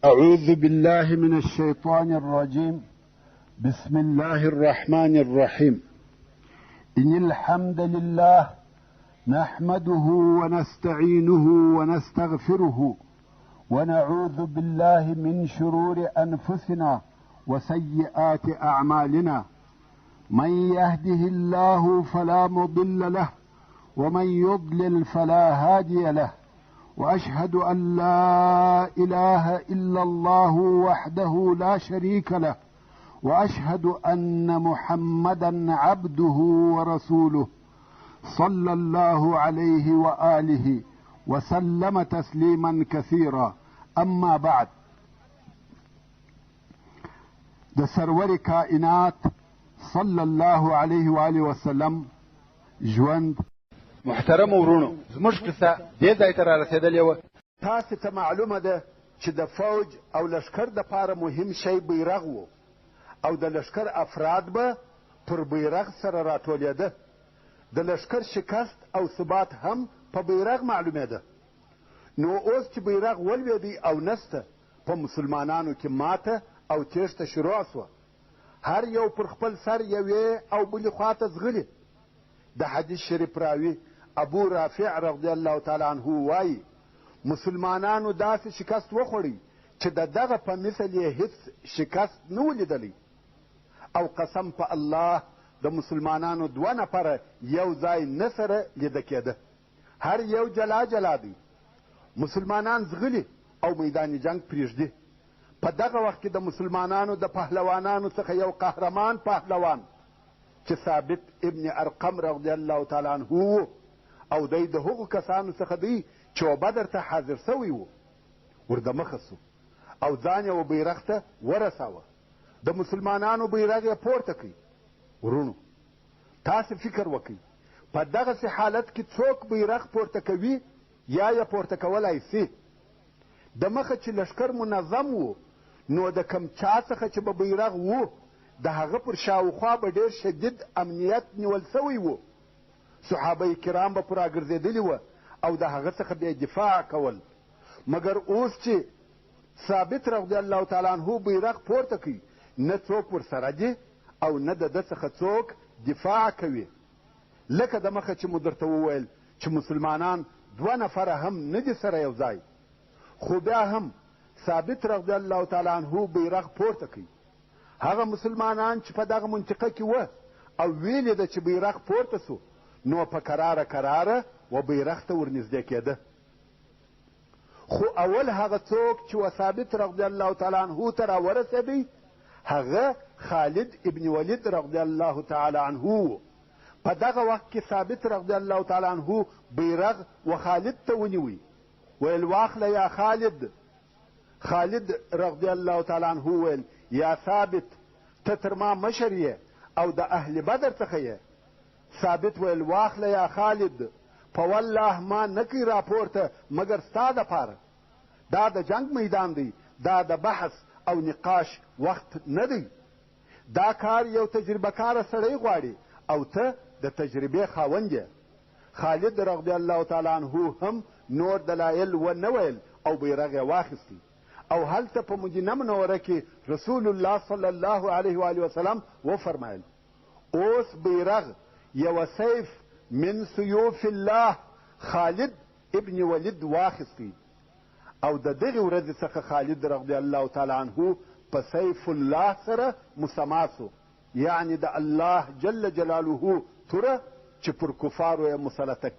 أعوذ بالله من الشيطان الرجيم. بسم الله الرحمن الرحيم. إن الحمد لله نحمده ونستعينه ونستغفره ونعوذ بالله من شرور أنفسنا وسيئات أعمالنا. من يهده الله فلا مضل له ومن يضلل فلا هادي له، وأشهد أن لا إله إلا الله وحده لا شريك له، وأشهد أن محمدا عبده ورسوله صلى الله عليه وآله وسلم تسليما كثيرا. أما بعد، د سرور کائنات صلی الله علیه و آله وسلم ژوند. محترم ورونو، زموږ قصه دې ځای ته رارسېدلې وه. تاسې ته معلومه ده چې د فوج او لشکر دپاره مهم شی بیرغ و، او د لشکر افراد به پر بیرغ سره راټولېده. د لشکر شکست او ثبات هم په بیرغ معلومېده. نو اوس چې بیرغ ولوېدی او نسته، په مسلمانانو کې ماته او تیښته شروع سوه. هر یو پر خپل سر یوې او بلې خواته ځغلي. د حدیث شریف راوي ابو رافع رضی الله تعالی عنه وایي مسلمانانو داسې شکست وخوړی چې د دغه په مثل یې هیڅ شکست نه و لیدلی. او قسم په الله د مسلمانانو دوه نفره یو ځای نه سره لیده کېده، هر یو جلا جلا دی. مسلمانان ځغلي او میدان جنگ پرېږدي. په دغه وخت کې د مسلمانانو د پهلوانانو څخه یو قهرمان پهلوان چې ثابت ابن ارقم رضی الله تعالی عنه و، او دی د هغو کسانو څخه دی چې بدر ته حاضر سوی و، وردمخه سو او ځان یې بیرغ ته ورساوه. د مسلمانانو بیرغ یې پورته کړي. ورونو، تاسې فکر وکړئ، په دغسې حالت کې څوک بیرغ پورته کوي یا یې پورته کولی سي؟ د مخه چې لشکر منظم و، نو د کم چا څخه چې به بیرغ و، د هغه پر شاوخوا به ډېر شدید امنیت نیول سوی و. صحابه کرام به پر راګرځېدلي وه او د هغه څخه به دفاع کول. مګر اوس چې ثابت رضی الله تعالی عنه بیرغ پورته کوي، نه څوک ورسره دي او نه د ده څخه څوک دفاع کوي. لکه د مخه چې مو درته وویل چې مسلمانان دوه نفره هم نه دي سره یو ځای، خو بیا هم ثابت رضی الله تعالی عنه بیرغ پورته کوي. هغه مسلمانان چې په دغه منطقه کې وه او ویلې ده چې بیرغ پورته سو، نو په کراره و بیرغ ته ورنږدې کېده. خو اول هغه څوک چې و ثابت رضی الله تعالی عنه ته راورسېدی، هغه خالد ابن ولید رضی الله تعالی عنه و. په دغه وخت کې ثابت رضی الله تعالی عنه بیرغ و خالد ته ونیوی، ویل واخله یا خالد. خالد رضی الله تعالی عنه ویل یا ثابت، ته تر ما مشر یې او د اهل بدر څخه یې. ثابت ویل واخله یا خالد، په والله ما نه کوي راپورته مګر ستا دپاره. دا د جنگ میدان دی، دا د بحث او نقاش وخت نه دی. دا کار یو تجربه کاره سړی غواړي او ته د تجربې خاوند یې. خالد رضی الله تعالی عنه هم نور دلایل ونه ویل او بیرغ یې واخیستی. او هلته په مدینه منوره کې رسول الله صلی الله علیه و آله وسلم وفرمایل اوس بیرغ یو سیف من سیوف الله خالد ابن ولید واخیستی. او د دغې ورځې څخه خالد رضی الله تعالی عنه په سیف الله سره مسما سو، یعنی د الله جل جلاله توره چې پر کفارو یې مسلطه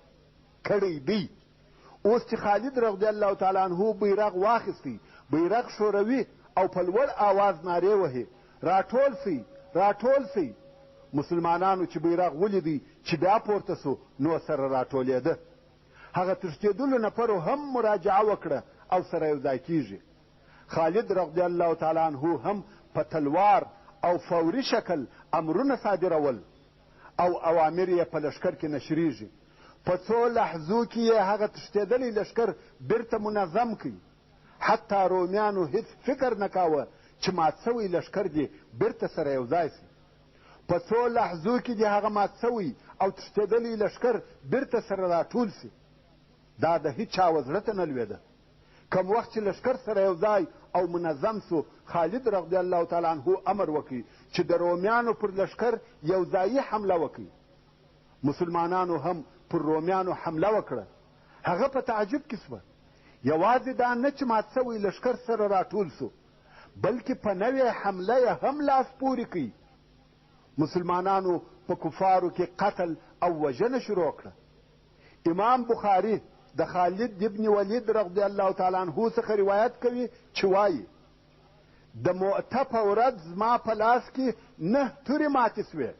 کړی دی. اوس چې خالد رضی الله تعالی عنه بیرغ واخیستی، بیرغ شوروي او په لوړ آواز نارې وهي راټول سئ راټول سئ. مسلمانانو چې بیرغ ولیدی چې بیا پورته سو، نو سره راټولېده. هغه تښتېدلو نفرو هم مراجعه وکړه او سره یو ځای کېږي. خالد رضی الله تعالی عنه هم په تلوار او فوري شکل امرونه صادرول او اوامر یې په لشکر کې نشریږي. په څو لحظو کې یې هغه تښتېدلی لشکر بیرته منظم کړي. حتی رومیانو هیڅ فکر نه کاوه چې مات سوی لشکر دې بیرته سره یو ځای سي. په څو لحظو کې دې هغه مات سوی او تښتېدلی لشکر بیرته سره راټول سي. دا د هیچا و زړه ته نه لوېده. کم وخت چې لښکر سره یو ځای او منظم سو، خالد رضی الله تعالی عنه امر وکړي چې د رومیانو پر لښکر یو ځایي حمله وکړي. مسلمانانو هم پر رومیانو حمله وکړه. هغه په تعجب کې سوه. یوازې دا نه چې مات سوی لښکر سره راټول سو، بلکې په نوې حمله یې هم لاس پورې کوي. مسلمانانو په کفارو کې قتل او وژنه شروع کړه. امام بخاري د خالد ابن ولید رضی الله تعالی عنه څخه روایت کوي چې وایي د مؤته په ورځ زما په لاس کې 9 تورې ماتې سوې.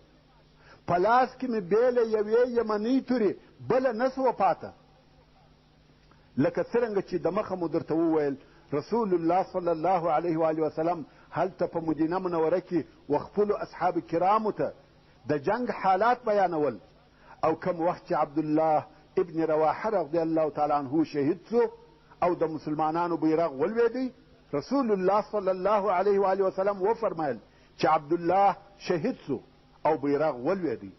په لاس کې مې بې له یوې یمنۍ تورې بله نه سوه پاته. لکه څرنګه چې د مخه مو درته وویل، رسول الله صلی الله علیه و آله وسلم هلته په مدینه منوره کې وخپلو اصحاب کرامو ته د جنگ حالات بیانول. او کم وخت چې عبدالله ابن رواحه رضی الله تعالی عنه شهید سو او د مسلمانانو بیرغ ولوېدی، رسول الله صلی الله علیه و آله وسلم وفرمایل چې عبدالله شهید سو او بیرغ ولوېدی.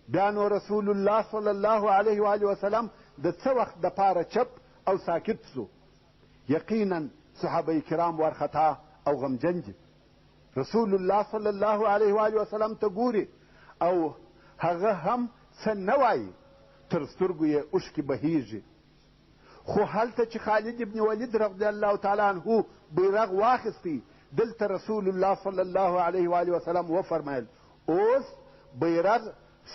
بیا نو رسول الله صلی الله علیه و آله وسلم د څه وخت دپاره چپ او ساکت سو. یقینا صحابه کرام وارخطا او غمجن دي. رسول الله صلی الله علیه و آله وسلم ته ګوري او هغه هم څه نه وایي، تر سترګو یې اوښکې بهیږي. خو هلته چې خالد ابن ولید رضی الله تعالی عنه بیرغ واخیستی، دلته رسول الله صلی الله علیه و آله وسلم وفرمایل اوس بیرغ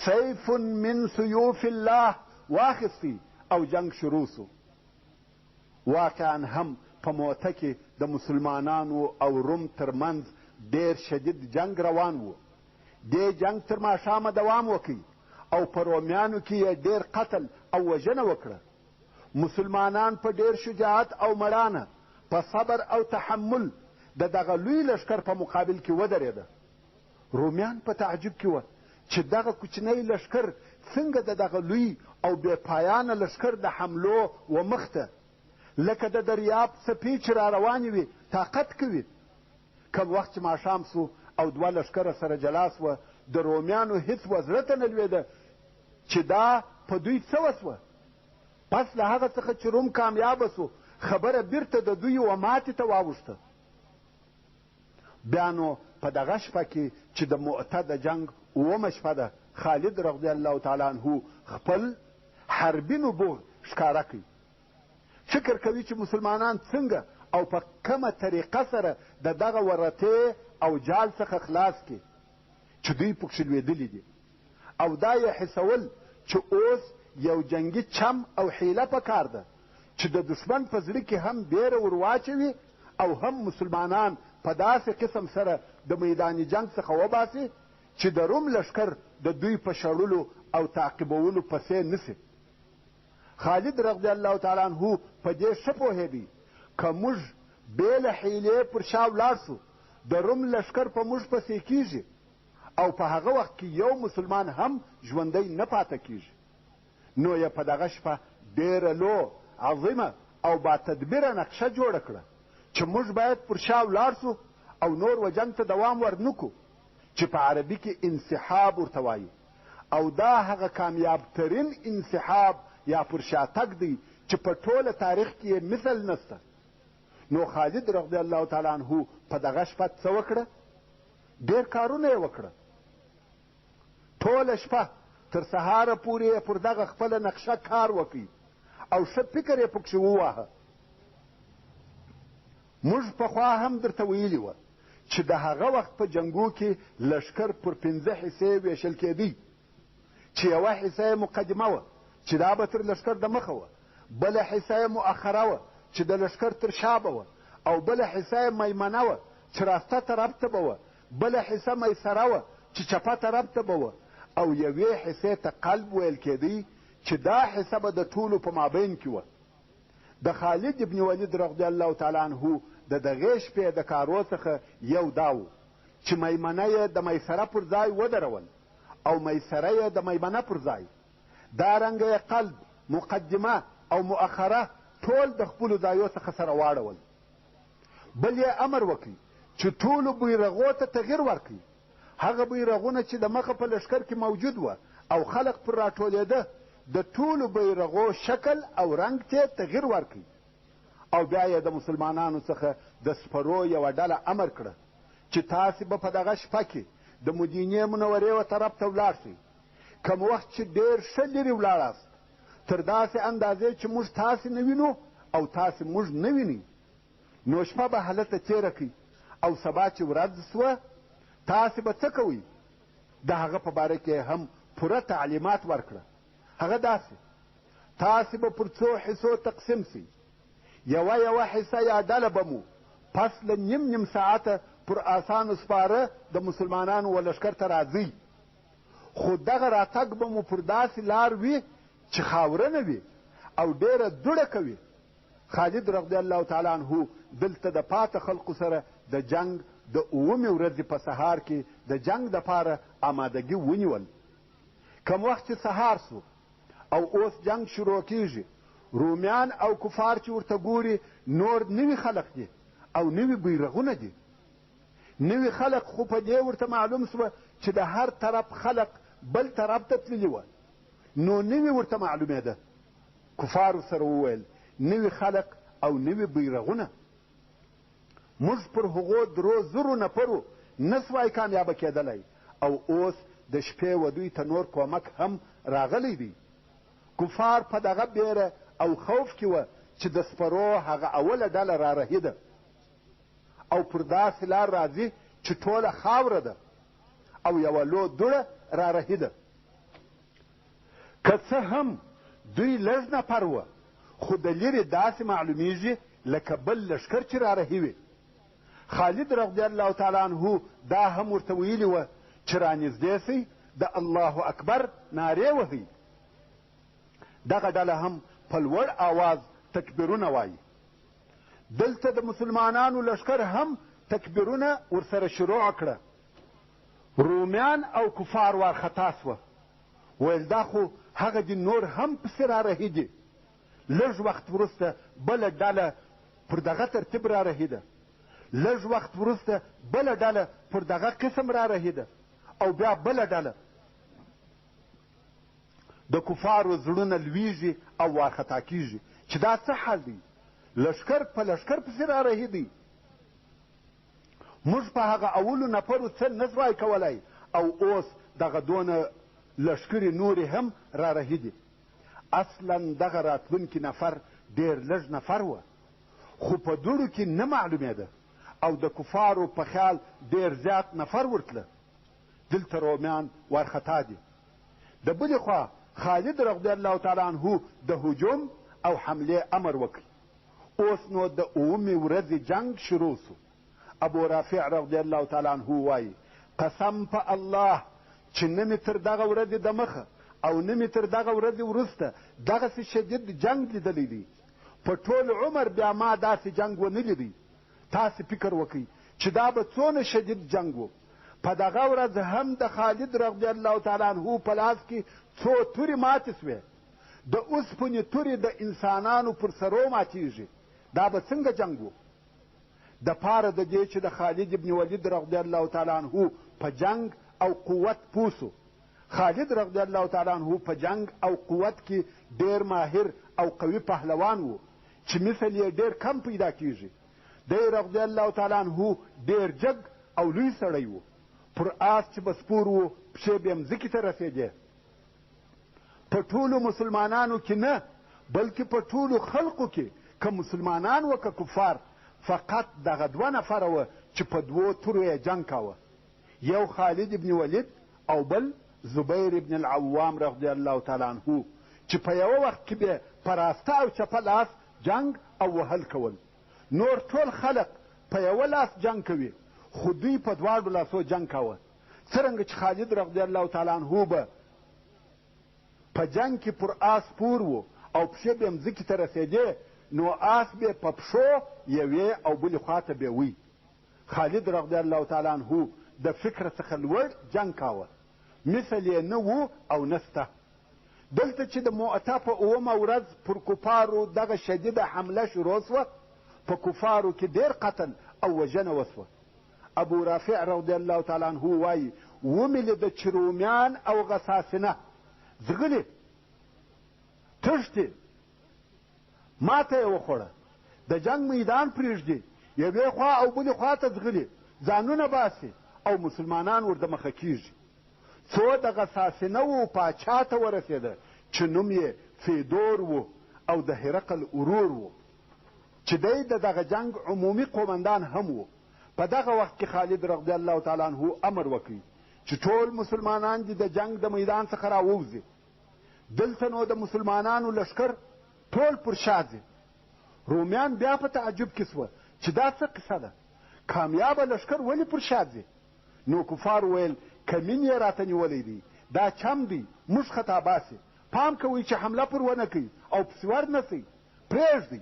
سیف من سیوف الله واخیستی او جنگ شروع سو. واقعا هم په موته کې د مسلمانانو او روم ترمنځ ډېر شدید جنگ روان و. دې جنگ تر ماښامه دوام وکړي او په رومیانو کې یې ډېر قتل او وژنه وکړه. مسلمانان په ډېر شجاعت او مړانه، په صبر او تحمل د دغه لوی لښکر په مقابل کې ودرېده. رومیان په تعجب کې وه چې دغه کوچنی لښکر څنګه د دغه لوی او بې پایانه لښکر د حملو و مخته لکه د دریاب څپې چې را روانې وي طاقت کوي. کم وخت چې ماښام سو او 2 لښکره سره جلا سوه، د رومیانو هیڅ وزره ته نه لوېده چې دا په دوی څه وسوه. پس له هغه څخه چې روم کامیابه سو، خبره بیرته د دوی و ماتې ته واوښته. بیا نو په دغه شپه کې چې د مؤته د جنگ 9مه شپه ده، خالد رضی الله تعالی عنه خپل حربي نبوغ ښکاره کوي. فکر کوي چې مسلمانان څنګه او په کومه طریقه سره د دغه ورتې او جال څخه خلاص کړي چې دوی پکښې لوېدلي دي، او دا یې حسول چې اوس یو جنگي چم او حیله پکار ده چې د دشمن په زړه کې هم بیره ور واچوي او هم مسلمانان په داسې قسم سره د میدان جنگ څخه وباسي چې د روم لښکر د دوی په شړلو او تعقیبولو پسې نسي. خالد رضی الله تعالی عنه په دې ښه پوهېدی که موږ بې له حیلې پر شا ولاړ سو، د روم لښکر په موږ پسې کیږي او په هغه وخت کې یو مسلمان هم ژوندی نه پاته کیږي. نو یې په دغه شپه ډېره لو عظیمه او با تدبیره نقشه جوړه کړه چې موږ باید پر شا ولاړ سو او نور و جنګ ته دوام ورنکو، چې په عربي کې انسحاب ورته وایي، او دا هغه کامیاب ترین انسحاب یا پر شاتګ دی چې په ټوله تاریخ کې مثل نسته. نو خالد رضی الله تعالی عنه په دغه شپه څه وکړه؟ ډېر کارونه یې وکړه. ټوله شپه تر سهاره پورې پر دغه خپله نقشه کار وکړي او ښه فکر یې پکښې وواهه. موږ پخوا هم درته ویلي وه چې د هغه وخت په جنګو کې لښکر پر 5 حصې ویشل کېدی، چې یوه حصه یې مقدمه وه چې دا به تر لښکر د مخه وه، بله حصه یې مؤخره وه چې د لښکر تر شا به وه، او بله حصه یې میمنه وه چې راسته طرف ته به وه، بله حصه میسره وه چې چپه طرف ته به وه، او یوې حصې ته قلب ویل کېدی چې دا حصه به د ټولو په مابین کې وه. د خالد ابن ولید رضی الله تعالی عنه د دغې شپې د کارو څخه یو دا و چې میمنه یې د میسره پر ځای ودرول او میسره یې د میمنه پر ځای، دارنګه یې قلب، مقدمه او مؤخره ټول د خپلو ځایو څخه سره واړول. بل یې امر وکړي چې ټولو بیرغو ته تغییر ورکړي. هغه بیرغونه چې د مخه په لښکر کې موجود وه او خلق پر راټولېده، د ټولو بیرغو شکل او رنګ ته تغییر ورکړي او بیا یې د مسلمانانو څخه د سپرو یوه ډله امر کړه چې تاسې به په دغه شپه کې د مدینې منورې و طرف ته ولاړ شئ. کوم وخت چې ډېر ښه لرې ولاړاست تر داسې اندازې چې موږ تاسې نه وینو او تاسې موږ نه وینئ، نو شپه به هلته تېره کړئ او سبا چې ورځ سوه تاسې به څه کوئ؟ د هغه په باره کې هم پوره تعلیمات ورکړه. هغه داسې تاسې به پر څو حصو تقسیم سئ، یوه حصه یا ډله به مو پس له نیم ساعته پر آسانو سپاره د مسلمانانو و لښکر ته راځئ، خو دغه راتګ به مو پر داسې لار وي چې خاورنه وي او ډېره دوړه کوي. خالد رضی الله تعالی عنه دلته د پاته خلقو سره د جنگ د 8مې ورځې په سهار کې د جنگ دپاره آمادګي ونیول. کم وخت چې سهار سو او اوس جنگ شروع کیږي، رومیان او کفار چې ورته ګوري نور نوي خلق دي او نوي بیرغونه دي. نوي خلق خو په دې ورته معلوم سوه چې د هر طرف خلق بل طرف ته تللي وه، نو نوي ورته معلومېده. کفارو سره وویل نوي خلق او نوي بیرغونه، موږ پر هغو 3,000 نفرو نسوای کامیابه کېدلی او اوس د شپې و دوی ته نور کومک هم راغلی دی. کفار په دغه بیره او خوف کې وه چې د سپرو هغه اوله ډله رارهیده او پر داسې لار راځي چې ټوله خاوره ده او یوه لو دوړه رارهیده. که څه هم دوی لږ نفر وه، خو د لرې داسې معلومیږي لکه بل لښکر چې رارهي وي. خالد رضی الله تعالی عنه دا هم ورته ویلي وه چې رانږدې سئ د الله اکبر نارې وهئ. دغه ډله هم په لوړ آواز تکبیرونه وایي. دلته د مسلمانانو لښکر هم تکبیرونه ورسره شروع کړه. رومیان او کفار وارخطا سوه، ویل دا خو هغه دي نور هم پسې رارهي دي. لږ وخت وروسته بله ډله پر دغه ترتیب رارهیده، لږ وخت وروسته بله ډله پر دغه قسم رارهیده او بیا بله ډله. د کفارو زړونه لویږي او وارخطا کیږي چې دا څه حال دی، لښکر په لښکر پسې رارهیدی. موږ په هغه اولو نفرو څه نسوای کولی او اوس دغه دونه لښکرې نورې هم رارهیدي. اصلا دغه راتلونکي نفر ډېر لږ نفر وه، خو په دوړو کې نه معلومېده او د کفارو په خیال ډېر زیات نفر ورتله. دلته رومیان وارخطا دي. د بلې خوا خالد رضی الله تعالی عنه د هجوم او حملې امر وکړ. اوس نو د 8مې ورځې جنگ شروع سو. ابو رافع رضی الله تعالی عنه وایي قسم په الله چې نه مې تر دغه ورځې د مخه او نه مې تر دغه ورځې وروسته دغسې شدید جنگ لیدلی دی. په ټول عمر بیا ما داسې جنگ ونه لیدی. تاسې فکر وکئ چې دا به څونه شدید جنگ و. په دغه ورځ هم د خالد رضی الله تعالی عنه په لاس کې څو تورې ماتې سوې. د اوسپنې تورې د انسانانو پر سرو ماتېږي. دا به څنګه جنگ و؟ د پاره د دې چې د خالد ابن ولید رضی الله تعالی عنه په جنگ او قوت پوسو. خالد رضی الله تعالی عنه په جنگ او قوت کې ډېر ماهر او قوي پهلوان و چې مثل یې ډېر کم پیدا کیږي. دی رضی الله تعالی عنه ډېر جګ او لوی سړی و. پر آس چې به سپور و پښې به یې مځکې ته رسېدې. په ټولو مسلمانانو کې نه بلکې په ټولو خلقو کې که مسلمانان و که کفار فقط دغه 2 نفره وه چې په 2 تورو یې جنګ کاوه. یو خالد ابن ولید او بل زبیر ابن العوام رضی الله تعالی عنه چې په یوه وخت کې به په راسته او چپه لاس جنگ او وهل کول. نور ټول خلق په یوه لاس جنگ کوي، خو دوی په 2 لاسو جنگ کاوه. څرنګه چې خالد رضی الله تعالی عنه به په جنگ کې پر آس پور و او پښې به یې مځکې ته رسېدې، نو آس به په پښو یوې او بلې خواته به وی. خالد رضی الله تعالی عنه د فکر څخه لوړ جنگ کاوه، مثل یې نه و او نسته. دلته چې د مؤته په 8مه ورځ پر کفارو دغه شدیده حمله شروع سوه، په کفارو کې ډېر قتل او وژنه وسوه. ابو رافع رضی الله تعالی عنه وایي ومې لیده چې رومیان او غساسنه ځغلي تښتي، ماته یې وخوړه. د جنگ میدان پرېږدي، یوې خوا او بلې خوا ته ځغلي، ځانونه باسي او مسلمانان ور دمخه کېږي. څو د غساسینه پاچا ته ورسېده چې نوم یې فیدور و او د هرقل ورور و، چې دی د دغه جنگ عمومي قومندان هم و. په دغه وخت کې خالد رضی الله تعالی عنه امر وکړي چې ټول مسلمانان دې د جنگ د میدان څخه راووځي. دلته نو د مسلمانانو لښکر ټول پر شا ځي. رومیان بیا په تعجب کې سوه چې دا څه قصه ده، کامیابه لښکر ولې پر شا ځي؟ نو کفار ویل کمین یې راته نیولی دی، دا چم دی، موږ خطا باسي، پام کوئ چې حمله پر ونه کوي او پسې ورنسئ، پرېږدئ.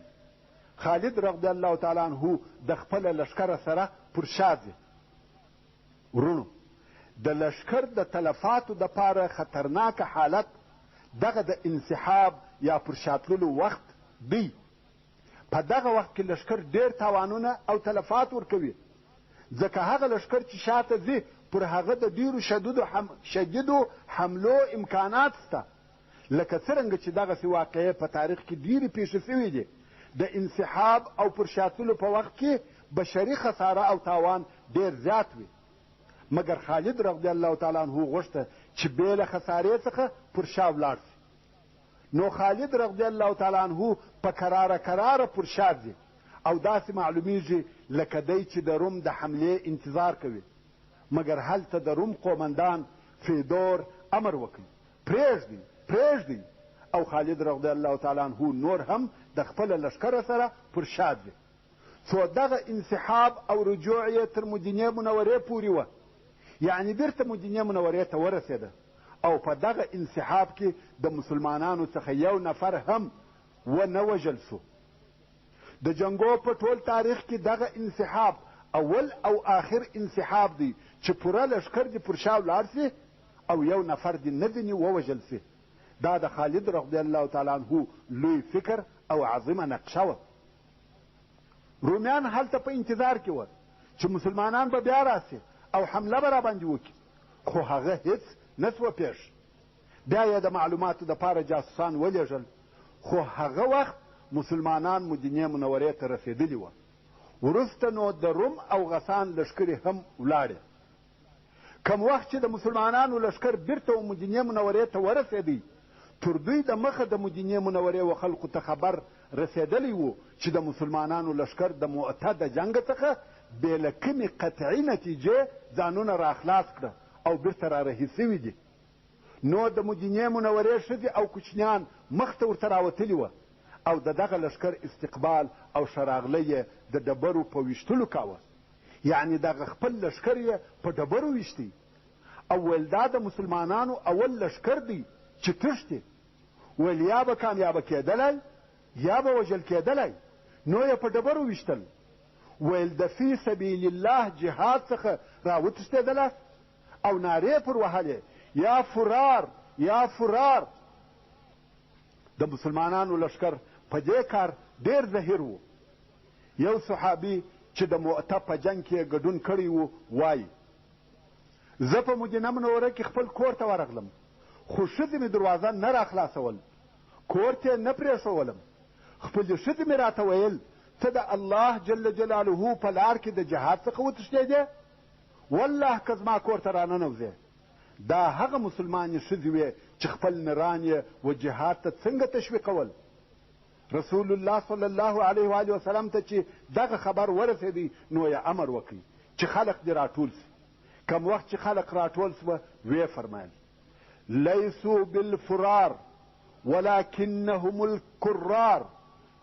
خالد رضی الله تعالی عنه د خپله لښکره سره پر شا ځي. ورونو، د لښکر د تلفاتو دپاره خطرناکه حالت دغه د انسحاب یا پر شاتللو وخت دی. په دغه وخت کې لښکر ډېر تاوانونه او تلفات ورکوي، ځکه هغه لښکر چې شاته ځي پر هغه د ډېرو شدیدو حملو امکانات شته، لکه څرنګه چې دغسې واقعې په تاریخ کې ډېرې پیښې شوي دي. د انسحاب او پر شاتلو په وخت کې بشري خساره او تاوان ډېر زیات وي، مګر خالد رضی الله تعالی عنه غوښته چې بې له خسارې څخه پر شا ولاړ شي. نو خالد رضی الله تعالی عنه په کراره پر شا ځي او داسې معلومیږي لکه دی چې د روم د حملې انتظار کوي، مګر هلته د روم قومندان فیدور امر وکړي پرېږدئ او خالد رضی الله تعالی عنه نور هم د خپله لښکره سره پر شا ځي. څو دغه انسحاب او رجوع یې تر مدینې منورې پورې وه، یعنې بیرته مدینې منورې ته ورسېده او په دغه انسحاب کې د مسلمانانو څخه یو نفر هم ونه وژل سو. د جنګو په ټول تاریخ کې دغه انسحاب اول او آخر انسحاب دی چې پوره لښکر دې پر شا ولاړ سي او یو نفر دې نه ځینې ووژل سي. دا د خالد رضی الله تعالی عنه لوی فکر او عظیمه نقشه وه. رومیان هلته په انتظار کې وه چې مسلمانان به بیا راسي او حمله به راباندې وکړي، خو هغه هیڅ نه سوه پیښ. بیا یې د معلوماتو دپاره جاسوسان ولېږل، خو هغه وخت مسلمانان مدینې منورې ته رسېدلي وه. وروسته نو د روم او غسان لښکرې هم ولاړې. کم وخت چې د مسلمانانو لښکر بیرته مدینې منورې ته ورسېدی، تر دوی د مخه د مدینې منورې و خلقو ته خبر رسېدلی و چې د مسلمانانو لښکر د مؤته د جنګ څخه بې له کومې قطعي نتیجې ځانونه راخلاص کړه او بیرته رارهي سوي دي. نو د مدینې منورې ښځې او کوچنیان مخ ته ورته راوتلي وه او د دغه لښکر استقبال او شراغله یې د ډبرو په ویشتلو کاوه، یعنې دغه خپل لښکر یې په ډبرو ویشتی او ویل دا د مسلمانانو اول لښکر دی چې تښتي. ویل یا به کامیابه کېدلی یا به وژل کېدلی، نو یې په ډبرو ویشتل. ویل د فی سبیل الله جهاد څخه راوتښتېدله او نارې پر وهلې یا فرار یا فرار. د مسلمانانو لښکر په دې کار ډېر زهیر و. یو صحابي چې د مؤته په جنګ کې ګډون کړی و وایي زه په مدینه منوره کې خپل کور ته ورغلم، خو ښځې مې دروازه نه راخلاصول، کور ته یې نه پرېښولم. خپلې ښځې مې راته ویل ته د الله جل جلاله په لار کې د جهاد څخه وتښتېدې؟ والله که زما کور ته راننوځې. دا هغه مسلمانې ښځې وې چې خپل نران یې و جهاد ته څنګه تشویقول. رسول الله صلی الله علیه و آله وسلم ته چې دغه خبر ورسېدی، نو یې امر وکړي چې خلق دې راټول سي. کم وخت چې خلق راټول سوه، ویې فرمایل لیسوا بالفرار ولكنهم الكرار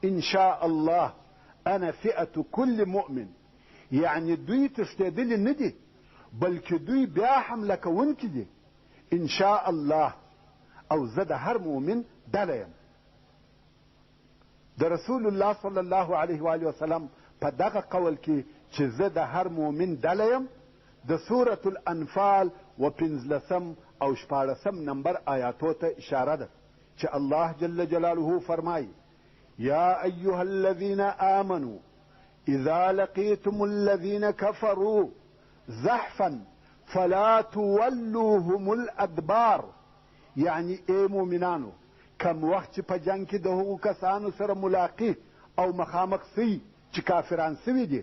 ان شاء الله انا فئة كل مؤمن. یعنی دوی تښتېدلي نه دي، بلکې دوی بیا حمله کوونکي دي، ان شاء الله، او زه د هر مؤمن ډله یم. د رسول الله صلی الله علیه و آله وسلم په دغه قول کې چې زه د هر مؤمن ډله یم، د سورة الانفال و 15 او 14 نمبر آیاتو ته اشاره ده چې الله جل جلاله فرمایي یا ایها الذین آمنوا اذا لقیتم الذین کفروا زحفا فلا تولوهم الادبار. یعنی ای مؤمنانو، کم وخت چې په جنگ کې د هغو کسانو سره ملاقات او مخامخ سوي چې کافران سوي دي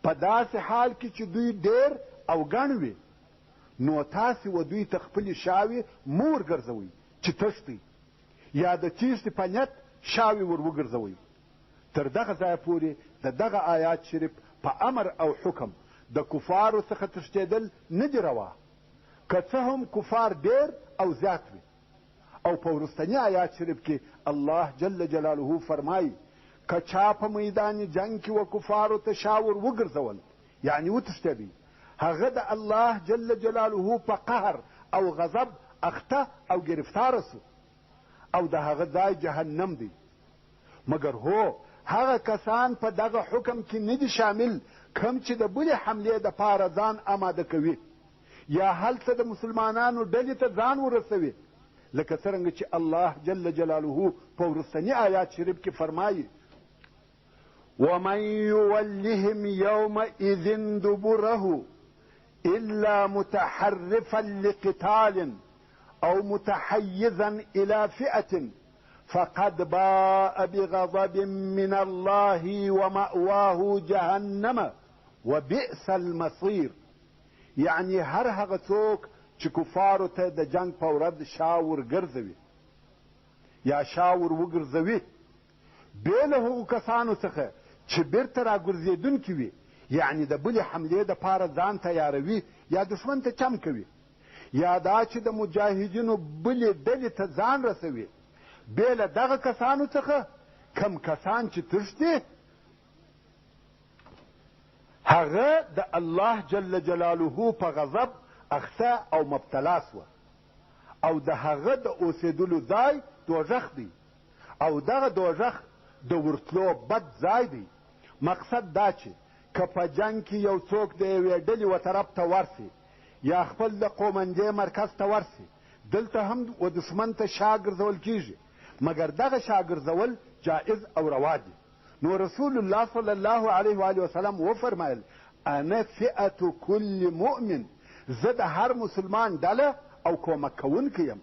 په داسې حال کې چې دوی ډېر او ګڼ وي نو تاسې و دوی ته خپلې شاوې مور ګرځوئ چې تښتئ یا د تیښتې په نیت شاوې ور وګرځوئ تر دغه ځایه پورې د دغه آیات شریف په امر او حکم د کفارو څخه تښتېدل نه دي روا که څه هم کفار ډېر او زیات وي او په وروستني آیات شریف کې الله جل جلاله فرمایي که چا په میدان جنگ کې و کفارو ته شا ور وګرځول یعنی وتښتېدی هغه د الله جل جلاله په قهر او غضب اخته او گرفتاره سو او د هغه ځای جهنم دی مګر هو هغه کسان په دغه حکم کې نه دي شامل کم چې د بلې حملې دپاره ځان آماده کوي یا هلته د مسلمانانو ډلې ته ځان ورسوي لکه څرنګه چې الله جل جلاله په وروستني آیات شریف کې فرمایي ومن يولهم يومئذ دبره إلا متحرفا لقتال أو متحيزا إلى فئة فقد باء بغضب من الله ومأواه جهنم وبئس المصير یعنی هر هغه څوک چې کفارو ته د جنگ په ورځ شا ورګرځوي یا شا ور وګرځوي بې له هغو کسانو څخه چې بیرته راګرځېدونکي وي یعنی د بلې حملې دپاره ځان تیاروي یا دښمن ته چم کوي یا دا چې د مجاهدینو بلې ډلې ته ځان رسوي بې له دغه کسانو څخه کم کسان چې تښتي هغه د الله جل جلاله په غضب اخته او مبتلا سوه او د هغه د اوسېدلو ځای دوژخ دی او دغه دوژخ د ورتلو بد ځای دی مقصد دا چې که په جنگ کې یو څوک د یوې ډلې و طرف ته ورسي یا خپل د قومندې مرکز ته ورسي دلته هم و دښمن ته شا ګرځول کیږي مګر دغه شا ګرځول جائز او روا دي نو رسول الله صلی الله علیه و آله وسلم وفرمایل انا فئة کل مؤمن زه د هر مسلمان ډله او کومک کوونکی یم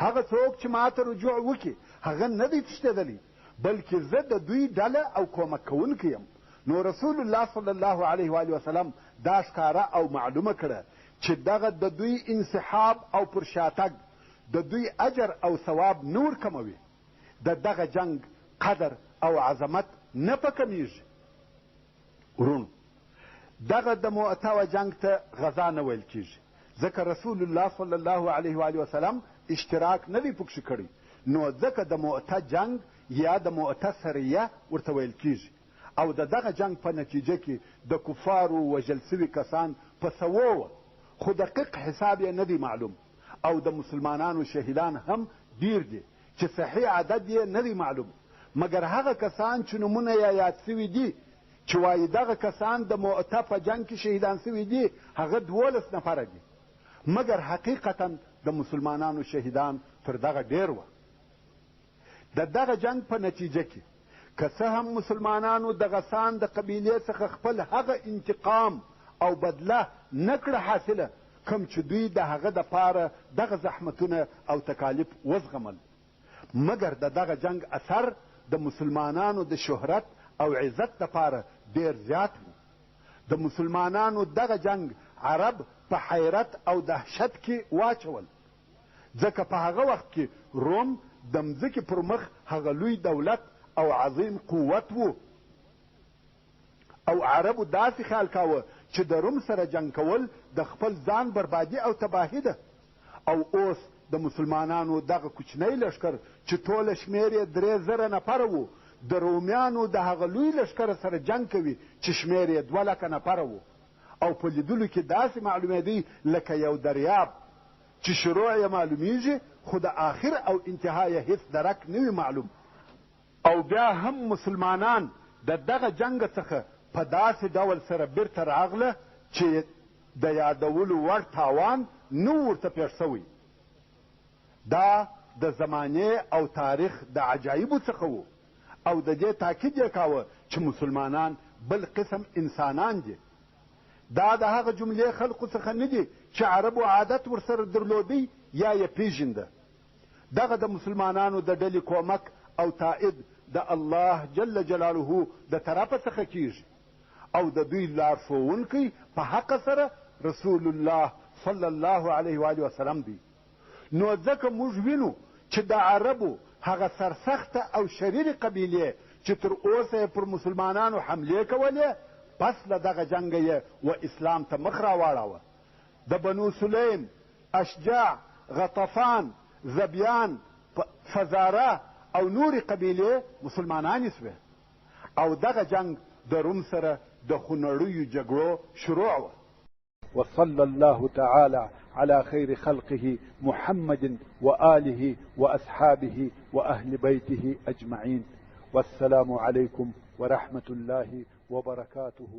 هغه څوک چې ماته رجوع وکړي هغه نه دی تښتېدلی بلکې زه د دوی ډله او کومک کوونکی یم نو رسول الله صلی الله علیه و آله وسلم دا ښکاره او معلومه کړه چې دغه د دوی انسحاب او پر شاتګ د دوی اجر او ثواب نور کموي د دغه جنگ قدر او عظمت نه په کمیږي ورونو دغه د مؤته جنگ ته غزا نه ویل کیږي ځکه رسول الله صلی الله علیه و آله وسلم اشتراک نه دی پکښې کړی نو ځکه د مؤته جنگ یا د مؤته سریه ورته ویل کیږي او د دغه جنگ په نتیجه کې د کفارو وژل سوي کسان په سوو خو دقیق حساب یې نه دی معلوم او د مسلمانانو شهیدان هم ډیر دي چې صحیح عدد یې نه دی معلوم مګر هغه کسان چې نومونه یې یاد سوي دي چې وایي دغه کسان د مؤته په جنگ کې شهیدان سوي دي هغه 12 نفره دي مګر حقیقتا د مسلمانانو شهیدان تر دغه ډیر وه د دغه جنگ په نتیجه کې که څه هم مسلمانانو د غسان د قبیلې څخه خپل هغه انتقام او بدله نه کړه حاصله کوم چې دوی د هغه دپاره دغه زحمتونه او تکالیف وزغمل مګر د دغه جنگ اثر د مسلمانانو د شهرت او عزت دپاره ډیر زیات و د مسلمانانو دغه جنگ عرب په حیرت او دهشت کې واچول ځکه په هغه وخت کې روم د مځکې پر مخ هغه لوی دولت او عظیم قوت و او عربو داسې خیال کاوه چې د روم سره جنگ کول د خپل ځان بربادي او تباهي ده او اوس د مسلمانانو دغه کوچنی لښکر چې ټوله شمېر یې 3000 نفره و د رومیانو د هغه لوی لښکر سره جنگ کوي چې شمېر یې 200,000 نفره و او په لیدلو کې داسې معلومېدی لکه یو دریاب چې شروع یې معلومیږي خو د آخر او انتها یې هیڅ درک نه وي معلوم او بیا هم مسلمانان د دغه جنگ څخه په داسې ډول سره بیرته راغله چې د یادولو وړ تاوان نه ورته پېښ سوی دا د زمانې او تاریخ د عجایبو څخه و او د دې تاکید یې کاوه چې مسلمانان بل قسم انسانان دي دا د هغه جملې خلقو څخه نه دي چې عربو عادت ورسره درلودی یا یې پیژنده دغه د مسلمانانو د ډلې کومک او تائید د الله جل جلاله د طرفه څخه کیږي او د دوی لارښوونکی په حق سره رسول الله صلی الله علیه و آله وسلم دی. نو ځکه موږ وینو چې د عربو هغه سرسخته او شریرې قبیلې چې تر اوسه پر مسلمانانو حملې کولې، پس له دغه جنګه یې و اسلام ته مخ راواړاوه. د بنو سلیم، اشجاع، غطفان، زبیان، فزاره او نورې قبیلې مسلمانانې سوې او دغه جنګ د روم سره د خونړیو جګړو شروع وه. وصلى الله تعالى على خير خلقه محمد وآله وأصحابه وأهل بيته أجمعين. والسلام عليكم ورحمة الله وبركاته.